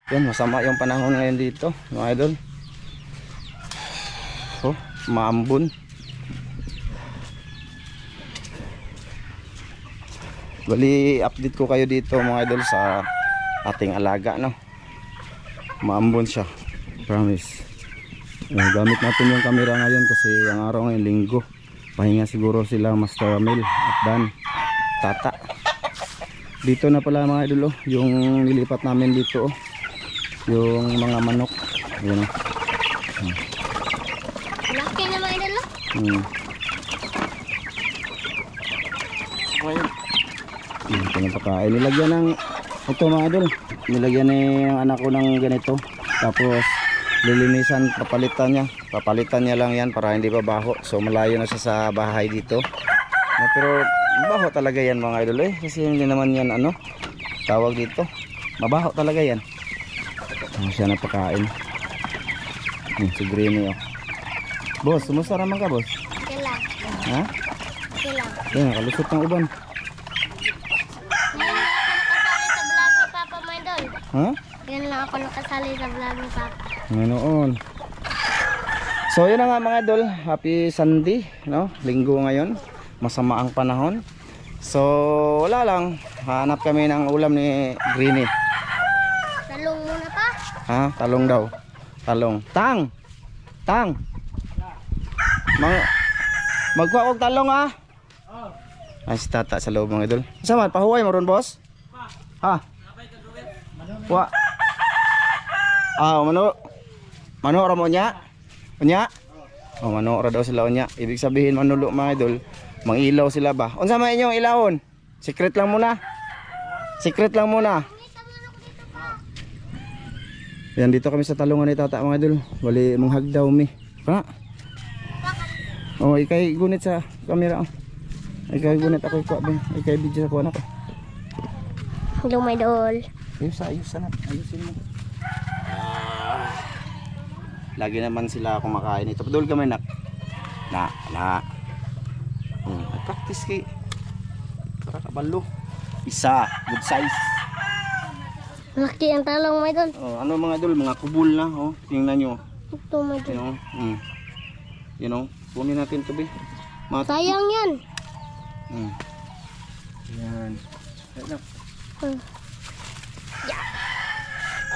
Yan, masama yung panahon ngayon dito, mga idol. Oh, maambon. Bali, update ko kayo dito mga idol sa ating alaga, no. Maambon siya, promise. Gamit natin yung camera ngayon kasi ang araw ngayon linggo. Pahinga siguro sila Master Ramil at Dan, Tata. Dito na pala mga idol, oh, yung nilipat namin dito, oh, yung mga manok. Ayan, oh. Laki na mga idol. Ito na pakain. Nilagyan ng ito mga idol. Nilagyan ni ang anak ko ng ganito. Tapos lilinisan, papalitan niya lang yan para hindi pa baho. So malayo na siya sa bahay dito. Pero mabaho talaga yan mga idol, kasi hindi naman yan tawag dito, mabaho talaga yan. Siya na pakain. Si Greenie, oh. Boss, kumusta naman ka, boss? Okay lang. Ha? Okay lang. Yan, nakalusot ng uban. Ngayon lang ako nakasali sa vlog ni Papa, Mga idol. Ngayon lang ako nakasali sa vlog ni Papa. Nganoon. So yun na nga mga idol, happy Sunday, no? Linggo ngayon, masama ang panahon. So wala lang, hanap kami ng ulam ni Greenie. Talong muna pa. Ha? Talong daw. Talong. Tang! Magkuha kong talong, ha? Ay, si Tata sa loob mga idol. Sama, pahuway mo ron, boss? Ha? Wa? Mano ra mo nya? Unya? Oh, mano ra daw sila unya. Ibig sabihin manulo mga idol, mangilaw sila ba? Unsa man inyong ilawon? Secret lang muna. Secret lang muna. Yan, dito kami sa talungan ni Tata mga idol. Wali manghag daw mi. Pa? Oh, ikay gunit sa camera. Oh. Ikay gunit ako ko ba? Ikay video sa kuan ako. Hello my idol. Ayusin mo. Lagi naman sila kumakain ito. Padul kami nak. Na. Practice kay. Para kabalo. Isa, good size. Laki ang talong my idol. Oh, ano mga idol, mga kubul na, oh. Tingnan niyo. Ito my idol. Kunin natin 'to, be. Sayang yan. Yan.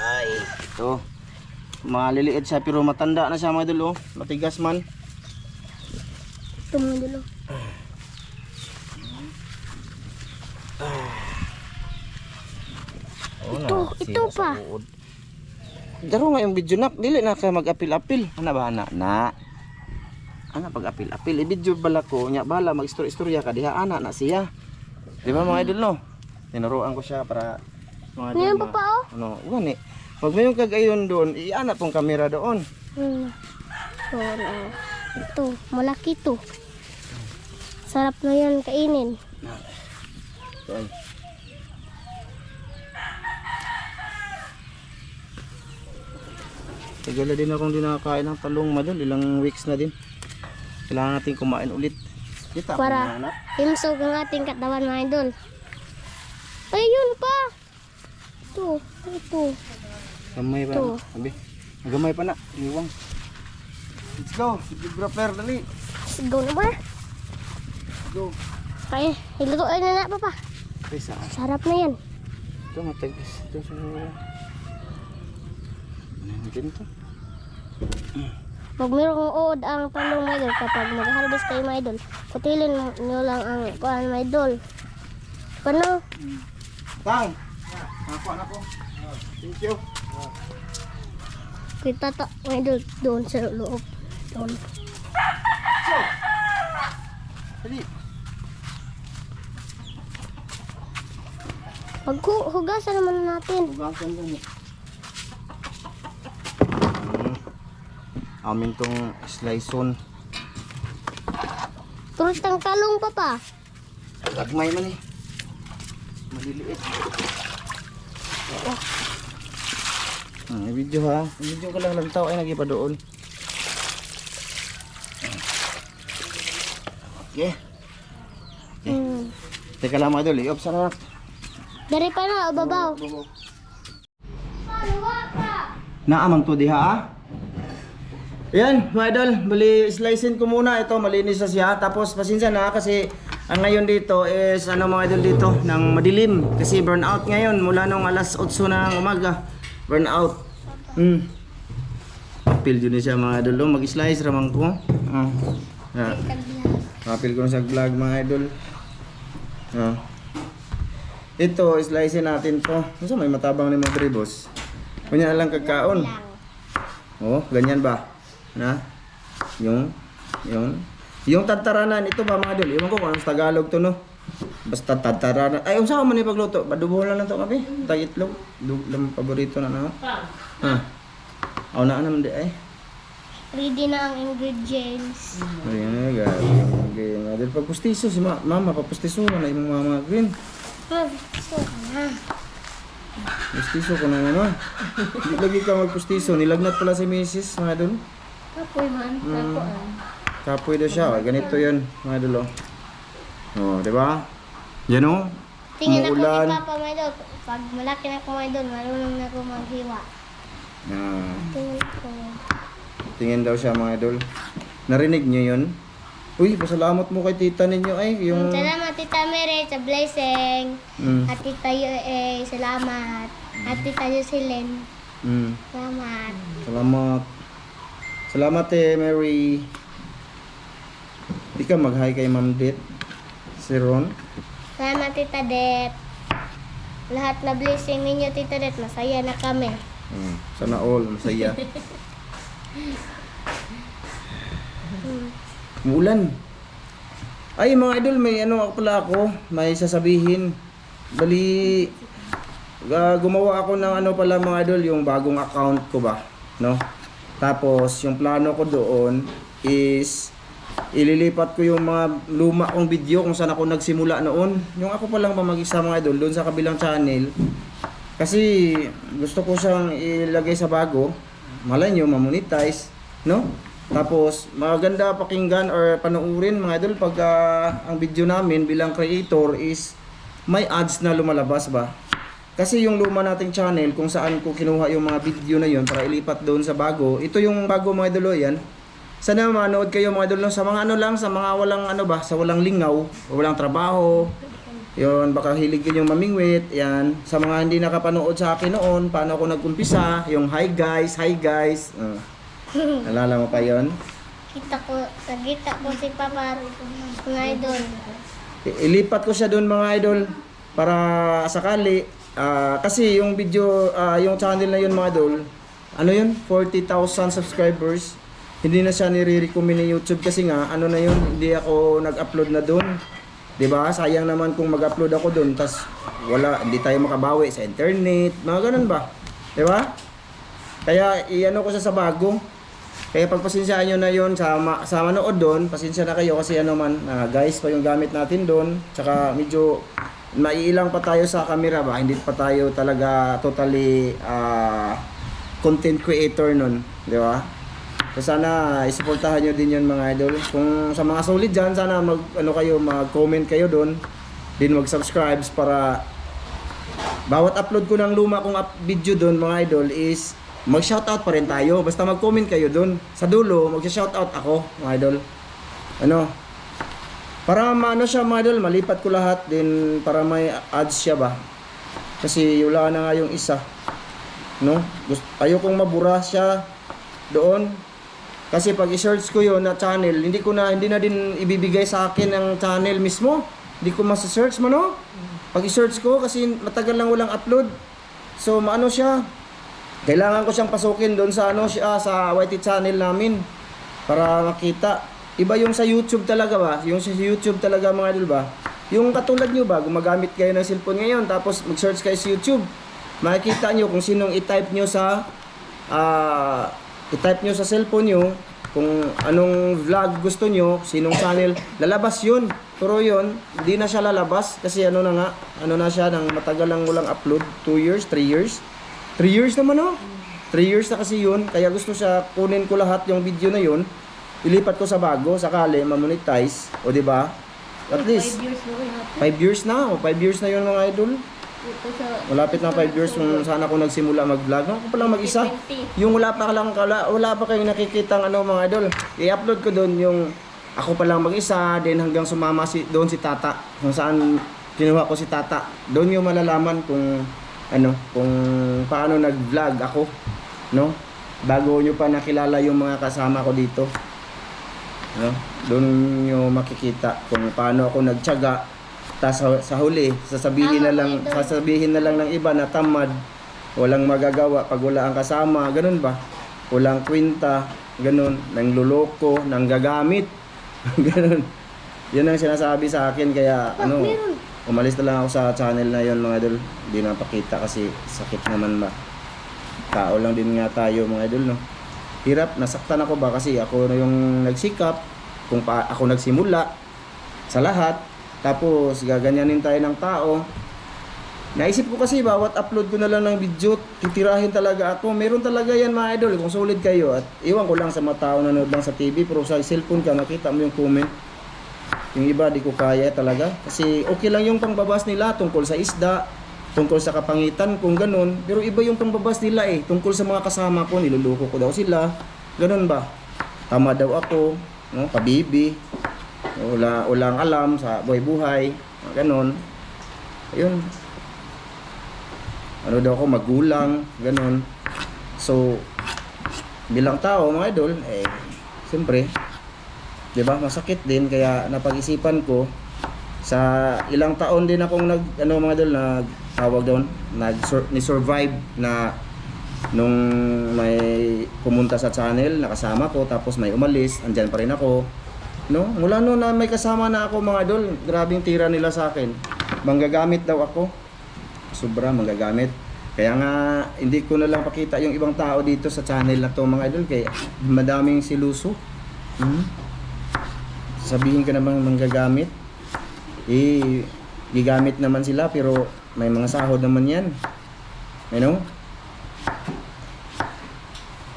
Ay, ito. Maliliit siya pero matanda na siya mga idol, oh. Matigas man. Ito my idol. Ito pa. Daro nga yung video nak, dili na kay mag-apil-apil. Ana ba ana? Ana pag-apil-apil, i-video bala ko nya bala mag-istorya ka diha ana na siya. Di ba mga idol, no? Tinuruan ko siya para mga Ngayon pa pa, oh. Gani. Pag mayong kagayon doon, i-ana tong camera doon. Ito, malaki to. Sarap na yan kainin. Okay. Tagal na din akong dinakain ng talong madol, ilang weeks na din. Kailangan natin kumain ulit. Kita para himsog ang ating katawan mga idol. Ayun pa. Ito. Gamay pa na. Sabi. Gamay pa na. Iwang. Let's go. Grappler dali. Let's go na ba? Go. Kaya, ilutuin na papa. Pisa. Sarap na yan. Ito matagis. Ito sa ganito. Pag mayroong uod ang talong mga idol, kapag mag-harvest kayo mga idol, putilin nyo lang ang kuhaan mga idol. Paano? Tang! Nakuha na po. Thank you. Kita mga idol doon sa loob. Doon. Dali. Hugasan naman natin. Hugasan mo. Amin tong sliceon. Turut ang talong papa. Lagmay man eh. Maliliit. I-video ha. I-video ka lang lantaw ay nagipa doon. Okay. Teka lang mga idol, i-off sana. Dari pa na, babaw. Babaw. naamang to diha ah. Yan, mga idol, bali slicein ko muna ito, malinis na siya. Tapos pasensya na kasi ang ngayon dito is ano mga idol dito, ng madilim kasi burnout ngayon mula nung alas 8 ng umaga. Burnout. Apil yun siya mga idol, mag-slice ramang ko. Apil ko na sa vlog mga idol. Ito, slicein natin to. Masa may matabang ni mga dribos. Kunya lang kagkaon. Oh, ganyan ba? Na? Yung tantaranan, ito ba mga idol? Iwan ko kung anong Tagalog to no. Basta tantaranan. Ay, unsa man ni pagluto? Badubo lang to kami. Tagitlog. Lang paborito na na. Aw na naman di ay. Ready na ang ingredients. Ayan, gabi. Okay, mga idol pagpustiso si mama papustiso na imong mama green. So, Pustiso ko na naman. Hindi lagi ka magpustiso. Nilagnat pala si Mrs. mga idol. kapoy man. Kapoy daw siya. Ganito yun, mga idol. Oh, di ba? Yan o. Tingnan ako Umuulan. ni Papa my idol. Pag malaki na ako my idol, marunong na ako maghiwa. Tingnan ko. Tingin daw siya mga idol. Narinig niyo yun? Uy, pasalamat mo kay tita ninyo ay. Yung... Salamat Tita Mary sa blessing. Mm. At Tita UA, salamat. At Tita Jocelyn, Mm. salamat. Salamat. Salamat Mary. Di ka mag-hi kay Ma'am Det. Si Ron. Salamat Tita Det. Lahat na blessing ninyo Tita Det, masaya na kami. Sana all, masaya. Umulan. Ay mga idol, may ano pala ako, may sasabihin. Bali, gumawa ako ng ano pala mga idol, yung bagong account ko ba, no? Tapos yung plano ko doon is ililipat ko yung mga luma kong video kung saan ako nagsimula noon. Yung ako pa lang pa mag-isa mga idol doon sa kabilang channel. Kasi gusto ko siyang ilagay sa bago. Malay nyo, mamonetize, no? Tapos maganda pakinggan or panoorin mga idol pag ang video namin bilang creator is may ads na lumalabas ba. Kasi yung luma nating channel kung saan ko kinuha yung mga video na yun para ilipat doon sa bago. Ito yung bago mga idol yan. Sana manood kayo mga idol no? Sa mga ano lang, sa mga walang ano ba, sa walang lingaw, walang trabaho. Yun, baka hilig yun yung mamingwit. Yan, sa mga hindi nakapanood sa akin noon, paano ako nag-umpisa, yung hi guys. Nalala mo pa yun? Nagkita ko si Papa, mga idol. Ilipat ko siya doon mga idol para sakali. Kasi yung video, yung channel na yun mga idol, ano yun? 40,000 subscribers. Hindi na siya nire-recommend ni YouTube kasi nga, ano na yun, hindi ako nag-upload na doon. 'Di ba? Sayang naman kung mag-upload ako doon, tas hindi tayo makabawi sa internet, mga ganun ba? 'Di ba? Kaya iano ko siya sa bago. Kaya pagpasensyahan nyo na yun sa manood doon, pasensya na kayo kasi ano man, guys pa yung gamit natin doon. Tsaka medyo maiilang pa tayo sa camera ba, hindi pa tayo talaga totally content creator nun, di ba? So sana isuportahan nyo din yun mga idol. Kung sa mga solid dyan, sana mag-comment kayo doon, din mag-subscribe para bawat upload ko ng luma kong video doon mga idol is mag-shoutout pa rin tayo. Basta mag-comment kayo dun. Sa dulo, mag-shoutout ako, mga idol. Ano? Para maano siya, mga idol, malipat ko lahat din para may ads siya ba. Kasi wala na nga yung isa. No? Ayokong mabura siya doon. Kasi pag i-search ko yun na channel, hindi na din ibibigay sa akin ang channel mismo. Hindi ko masa-search mo, no? Pag i-search ko, kasi matagal lang walang upload. So, maano siya? Kailangan ko siyang pasukin doon sa sa YT channel namin para makita. Iba yung sa YouTube talaga ba? Yung sa YouTube talaga mga idol ba? Yung katulad nyo ba, gumagamit kayo ng cellphone ngayon tapos mag-search kayo sa YouTube. Makikita nyo kung sinong i-type nyo sa cellphone nyo, kung anong vlog gusto nyo, sinong channel, lalabas yun. Pero yun, hindi na siya lalabas kasi ano na siya, nang matagal lang walang upload, 2 years, 3 years. 3 years naman oh. 3 years na kasi yun. Kaya gusto siya, kunin ko lahat yung video na yun. Ilipat ko sa bago, sakali, mamonetize. O diba? At least, 5 years na. 5 years na yun mga idol. Dito sa Malapit na 5 years kung saan ako nagsimula mag-vlog. Ako pa lang mag-isa. 20. Yung wala pa kayong nakikitang ano mga idol. I-upload ko doon yung ako pa lang mag-isa, then hanggang sumama doon si Tata. Kung saan kinuha ko si Tata. Doon yung malalaman kung kung paano nag-vlog ako, no? Bago nyo pa nakilala yung mga kasama ko dito. No? Doon nyo makikita kung paano ako nagtiyaga. Tas sa huli, sasabihin na lang ng iba na tamad, walang magagawa pag wala ang kasama, ganun ba? Walang kwenta, ganun, nang luloko, nang gagamit, ganun. Yun ang sinasabi sa akin, kaya umalis na lang ako sa channel na yon mga idol. Hindi na pakita kasi sakit naman ba. Tao lang din nga tayo mga idol, no? Hirap, nasaktan ako ba kasi ako na yung nagsikap, kung ako nagsimula sa lahat. Tapos gaganyanin tayo ng tao. Naisip ko kasi bawat upload ko na lang ng video, titirahin talaga ako. Meron talaga yan mga idol kung solid kayo. At iwan ko lang sa mga tao na nanood lang sa TV, pero sa cellphone ka makita mo yung comment. Yung iba di ko kaya talaga. Kasi okay lang yung pangbabas nila tungkol sa isda, tungkol sa kapangitan, kung ganun. Pero iba yung pangbabas nila tungkol sa mga kasama ko, niluluko ko daw sila. Ganun ba? Tama daw ako, no? Pabibi. Walang alam sa buhay-buhay, ganun. Ayun. Ano daw ako, magulang, ganun. So, bilang tao, mga idol, siyempre, di ba, masakit din. Kaya napag-isipan ko, sa ilang taon din akong mga idol, nagtawag doon, ni-survive na nung may pumunta sa channel, nakasama ko, tapos may umalis, andyan pa rin ako. No? Mula noon na may kasama na ako mga idol, grabing tira nila sa akin. Manggagamit daw ako. Sobra manggagamit. Kaya nga hindi ko na lang pakita yung ibang tao dito sa channel na to mga idol, kaya madaming siluso. Sabihin ka naman manggagamit. Gigamit naman sila pero may mga sahod naman yan. You know?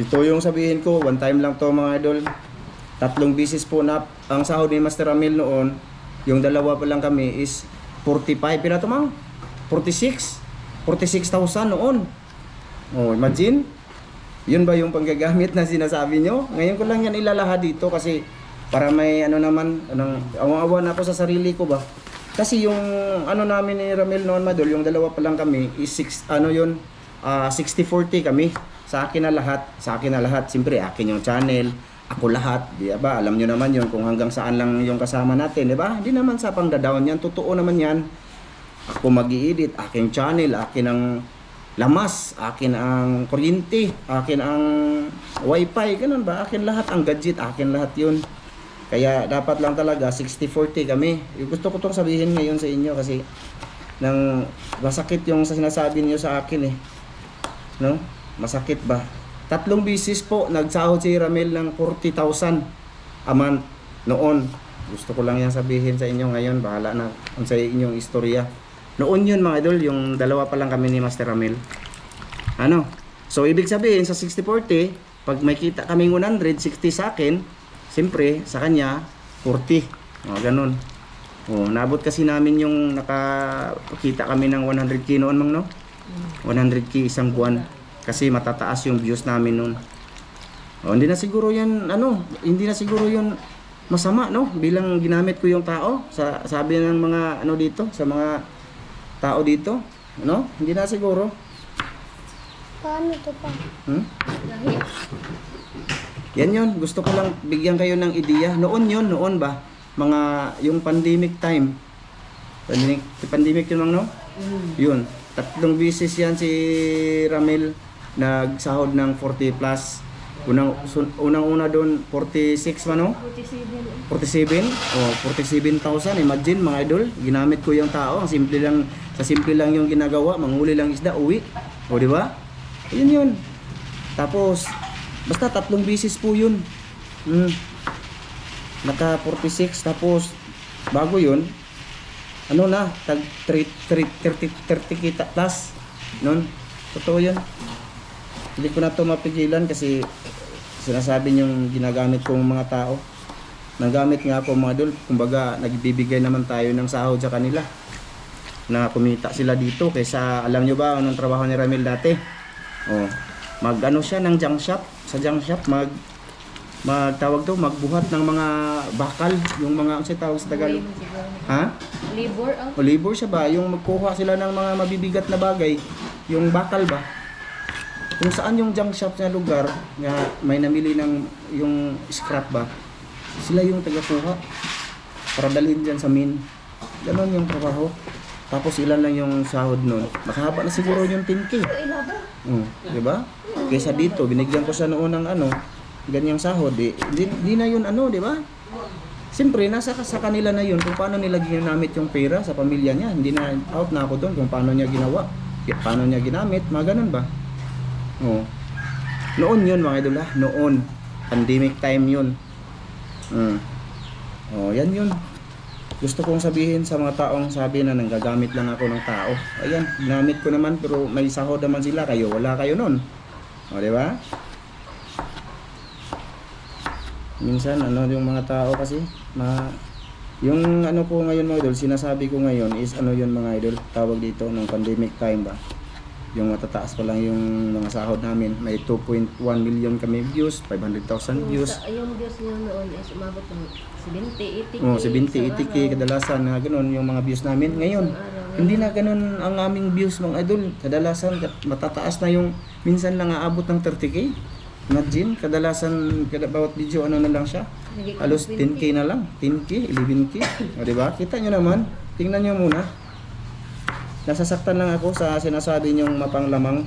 Ito yung sabihin ko, one time lang to mga idol. 3 bisis po na ang sahod ni Master Ramil noon, yung dalawa pa lang kami is 45, pila to mang? 46,000 noon. Oh, imagine. Yun ba yung panggagamit na sinasabi nyo? Ngayon ko lang yan ilalaha dito kasi para may awa na ako sa sarili ko ba. Kasi yung namin ni Ramil noon madol, yung dalawa pa lang kami is 60-40 kami. Sa akin na lahat. Siyempre akin yung channel. Ako lahat, di ba? Alam nyo naman yun kung hanggang saan lang yung kasama natin, di ba? Hindi naman sa pangdadown yan, totoo naman yan. Ako mag-i-edit, aking channel, akin ang lamas, akin ang kuryente, akin ang wifi, ganun ba? Akin lahat, ang gadget, akin lahat yun. Kaya dapat lang talaga 60-40 kami. Gusto ko itong sabihin ngayon sa inyo kasi masakit yung sinasabi niyo sa akin no? Masakit ba? 3 bisis po nagsahod si Ramil ng 40,000 a month noon. Gusto ko lang yan sabihin sa inyo ngayon. Bahala na kung sa inyong istorya. Noon yun mga idol, yung dalawa pa lang kami ni Master Ramil. So ibig sabihin sa 60-40, pag may kita kaming 160 sa akin, siyempre sa kanya 40. Ganun. Nabot kasi namin yung nakakita kami ng 100k noon mang, no? 100k isang buwan. Kasi matataas yung views namin noon. Hindi na siguro yan masama, no? Bilang ginamit ko yung tao sa sabi ng mga dito, sa mga tao dito, no? Hindi na siguro. Paano to pa? Yan yun, gusto ko lang bigyan kayo ng ideya. Noon ba? Mga yung pandemic time. Pandemic yun mang, no? Yun. 3 bisis yan si Ramil nagsahod ng 40 plus. Unang-una doon 46 man, no? 47. 47,000. Imagine mga idol, ginamit ko yung tao. Ang simple lang, yung ginagawa, manghuli lang isda, uwi. Di ba? Yun. Tapos basta 3 bisis po yun. Naka 46, tapos bago yun, tag 30 kita plus noon. Totoo yun. Hindi ko na to mapigilan kasi sinasabi niyong ginagamit kong mga tao. Nanggamit nga ako mga idol. Kumbaga nagbibigay naman tayo ng sahod sa kanila. na kumita sila dito kaysa, alam nyo ba anong trabaho ni Ramil dati? Oh, mag ano siya ng junk shop, sa junk shop magtawag to, magbuhat ng mga bakal, yung mga ano siya tawag sa Tagalog? Ha? Labor ang O labor siya ba? Yung magkuha sila ng mga mabibigat na bagay, yung bakal ba? Kung saan yung junk shop na lugar na may namili ng yung scrap ba, sila yung tagakuha para dalhin dyan sa min. Ganon yung trabaho. Tapos ilan lang yung sahod nun. Makahaba na siguro yung 10K. Di ba? Kaysa dito, binigyan ko siya noon ng ano, ganyang sahod. Di na yun ano, di ba? Siyempre, nasa sa kanila na yun kung paano nila ginamit yung pera sa pamilya niya. Hindi na out na ako doon kung paano niya ginawa. Paano niya ginamit, mga ganun ba? Oh. Noon yun mga idol ha, noon. Pandemic time yun. Oh, yan yun. Gusto kong sabihin sa mga taong sabi na nanggagamit lang ako ng tao. Ayan, ginamit ko naman pero may sahod naman sila, kayo wala kayo nun. O, di ba? Minsan ano yung mga tao kasi yung ano ko ngayon mga idol, sinasabi ko ngayon is ano yun mga idol, tawag dito ng pandemic time ba. Yung matataas pa lang yung mga sahod namin. May 2.1 million kami views, 500,000 views. yung views niyo noon is umabot ng 70, 80k. Oh, 70, 80k kadalasan na ganoon yung mga views namin. Ngayon, hindi na ganoon ang aming views mga idol. Kadalasan matataas na yung minsan lang aabot ng 30k. Imagine, kadalasan bawat video ano na lang siya. Halos 10k na lang, 10k, 11k. O di ba? Kita nyo naman. Tingnan nyo muna. Nasasaktan lang ako sa sinasabi nyong mapanglamang.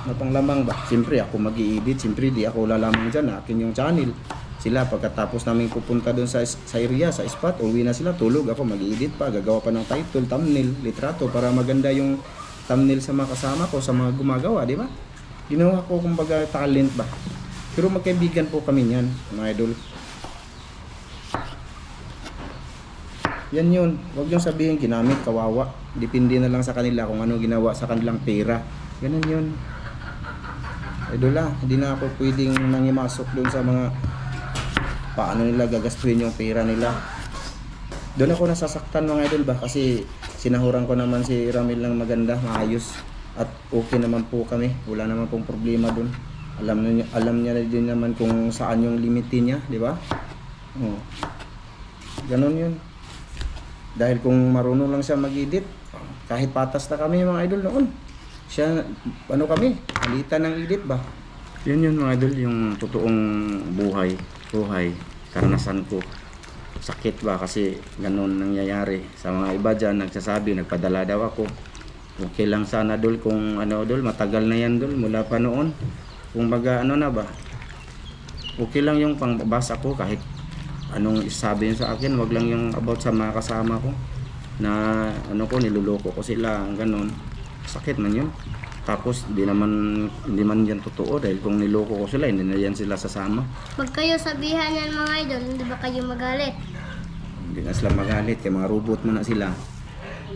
Mapanglamang ba? Siyempre ako mag-i-edit, siyempre di ako lalamang dyan, akin yung channel. Sila pagkatapos namin pupunta doon sa area, sa spot, uwi na sila, tulog ako, mag-i-edit pa, gagawa pa ng title, thumbnail, litrato para maganda yung thumbnail sa mga kasama ko, sa mga gumagawa, di ba? Ginawa ko kumbaga talent ba? Pero magkaibigan po kami niyan, mga idol. Yan yun. Huwag yung sabihin ginamit, kawawa. Depende na lang sa kanila kung ano ginawa sa kanilang pera. Ganun yun. Idol hindi na ako pwedeng nangimasok doon sa mga paano nila gagastuhin yung pera nila. Doon ako nasasaktan mga idol ba? Kasi sinahuran ko naman si Ramil ng maganda, maayos. At okay naman po kami. Wala naman pong problema doon. Alam niya din naman kung saan yung limiti niya, di ba? Oh. Ganon yun. Dahil kung marunong lang siya mag-edit, kahit patas na kami mga idol noon. Siya, ano kami, halitan ng edit ba? Yun yun mga idol, yung totoong buhay, karanasan ko. Sakit ba kasi ganun nangyayari. Sa mga iba dyan, nagsasabi, nagpadala daw ako. Okay lang sana dol kung ano dol, matagal na yan dol, mula pa noon. Kung baga ano na ba, okay lang yung pangbabasa ko kahit anong isabi niyo sa akin, wag lang yung about sa mga kasama ko na ano ko, niluloko ko sila, ganun. Sakit man yun. Tapos hindi man yan totoo dahil kung niloko ko sila, hindi na yan sila sasama. Pag kayo sabihan yan mga idol, hindi ba kayo magalit? Hindi na sila magalit, kaya mga robot mo na sila.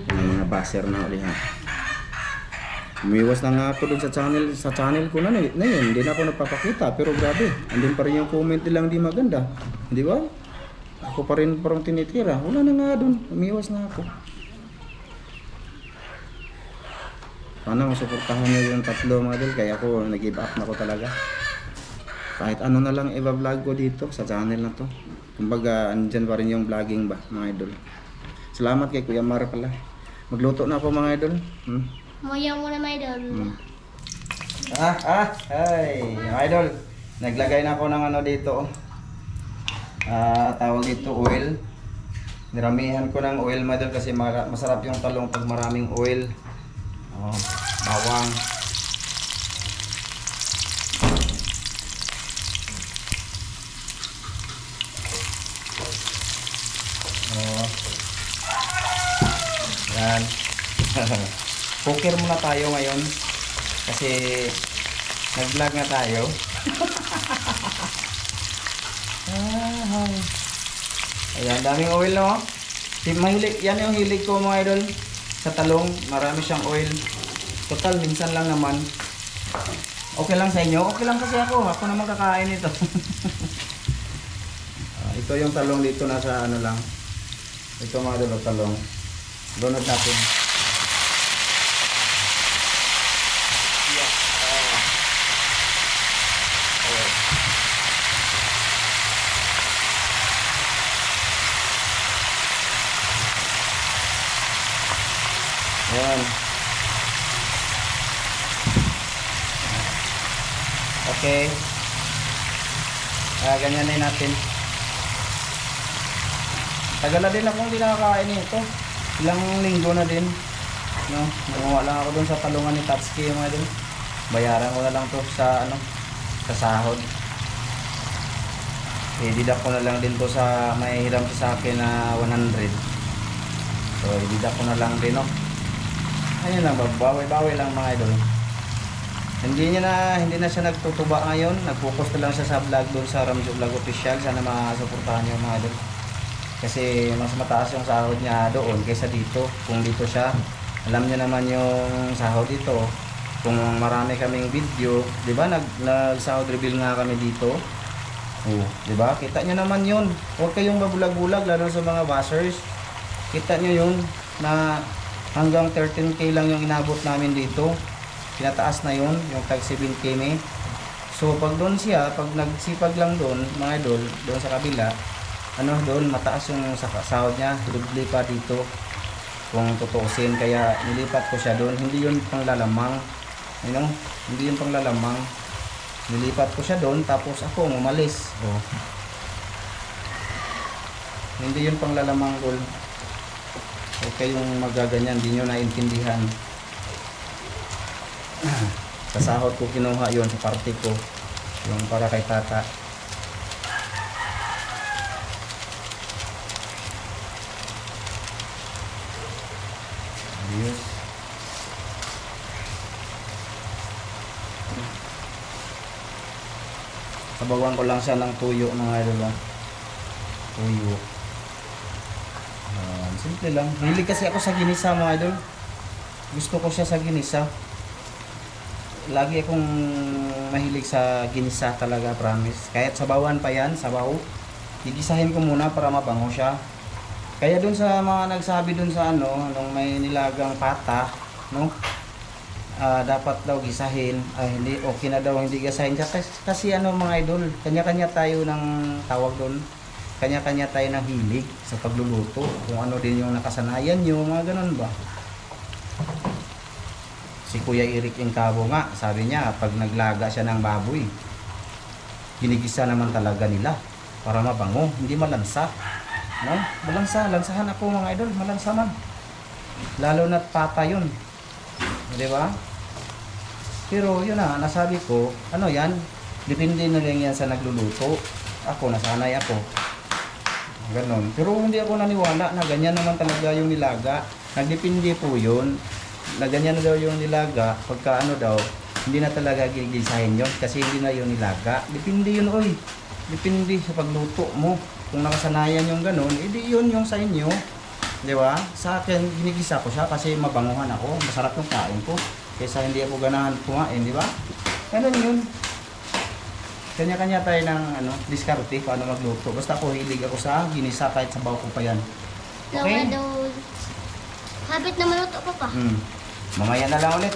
Yung mga baser na ulit ha. Umiwas na nga ako dun sa channel ko na yun. Hindi na ako nagpapakita, pero grabe, andun pa rin yung comment nilang di maganda. Di ba? Ako pa rin parang tinitira. Wala na nga dun. Umiwas na ako. Sana masuportahan nyo yung tatlo mga idol. Kaya ako nag-give up na ako talaga. Kahit ano na lang i-vlog ko dito sa channel na to. Kumbaga andyan pa rin yung vlogging ba mga idol. Salamat kay Kuya Mar pala. Magluto na ako mga idol. Moya muna mga idol. Ay, mga idol. Naglagay na ako ng ano dito. Tawag dito oil. Niramihan ko ng oil mga idol kasi masarap yung talong pag maraming oil. Bawang. Yan. Poker muna tayo ngayon kasi nag-vlog na tayo. Ayan, daming oil no. Mahilig, yan yung hilig ko mga idol. Sa talong, marami siyang oil. Total, minsan lang naman. Okay lang sa inyo? Okay lang kasi ako. Ako naman kakain ito. Ito yung talong dito nasa ano lang. Ito mga idol, talong. Lunod natin. Ayan. Okay. Ganyanin natin. Tagal na din akong hindi nakakain nito. Ilang linggo na din. No? Gumawa lang ako dun sa talungan ni Tatsuki yung mga dun. Bayaran ko na lang to sa ano, sa sahod. I-deduct ko na lang din to sa may hiram sa akin na 100. So i-deduct ko na lang din, no. Ayun lang, bawi-bawi lang mga idol. Hindi na siya nagtutuba ngayon. Nag-focus na lang siya sa vlog doon sa Ramjo Vlog Official. Sana masuportahan niyo mga idol. Kasi mas mataas yung sahod niya doon kaysa dito. Kung dito siya, alam niyo naman yung sahod dito. Kung marami kaming video, 'di ba? Nag-sahod reveal nga kami dito. Oh, 'di ba? Kita niyo naman 'yun. Huwag kayong mabulag-bulag lalo sa mga bashers. Kita niyo 'yun na hanggang 13k lang yung inabot namin dito. Pinataas na yun, yung tag 7k may. So pag doon siya, pag nagsipag lang doon, mga idol, doon sa kabila, ano doon, mataas yung sahod niya, doble pa dito. Kung tutuusin, kaya nilipat ko siya doon. Hindi yun panglalamang. You know? Hindi yun panglalamang. Nilipat ko siya doon, tapos ako umalis. Oh. Hindi yun panglalamang doon. Huwag kayong magaganyan, hindi nyo naintindihan. Sa sahod ko kinuha yon sa party ko, yung para kay tata. Ayos. Sabawan ko lang siya ng tuyo mga idol. Tuyo. Simple lang. Mahilig kasi ako sa ginisa mga idol. Gusto ko siya sa ginisa. Lagi akong mahilig sa ginisa talaga, promise. Kahit sabawan pa yan, sabaw. Gigisahin ko muna para mabango siya. Kaya dun sa mga nagsabi dun sa ano, nung may nilagang pata, no? Dapat daw gisahin. Hindi, okay na daw hindi gisahin. Kasi ano mga idol, kanya-kanya tayo ng tawag dun. Kanya-kanya tayo ng hilig sa pagluluto. Kung ano din yung nakasanayan nyo, mga ganun ba? Si Kuya Eric Incabo nga, sabi niya, pag naglaga siya ng baboy, ginigisa naman talaga nila para mabango, hindi malansa. No? Malansa, lansahan ako mga idol, malansa man. Lalo na't pata yun. Di ba? Pero yun na, nasabi ko, ano yan, depende na lang yan sa nagluluto. Ako, nasanay ako. Ganon. Pero hindi ako naniwala na ganyan naman talaga yung nilaga. Nagdepende po yun. Na ganyan na daw yung nilaga. Pagka ano daw, hindi na talaga gigisahin yun. Kasi hindi na yung nilaga. Depende yun, oy. Depende sa pagluto mo. Kung nakasanayan yung ganon, edi yun yung sa inyo. Di ba? Sa akin, ginigisa ko siya kasi mabanguhan ako. Masarap yung kain ko. Kaysa hindi ako ganahan kumain, di ba? Ganon yun. Kanya-kanya tayo ng diskarte paano magluto. Basta ako hilig ako sa ginisa kahit sabaw ko pa yan. Okay? Daw, habit na maluto ko pa. Mamaya na lang ulit.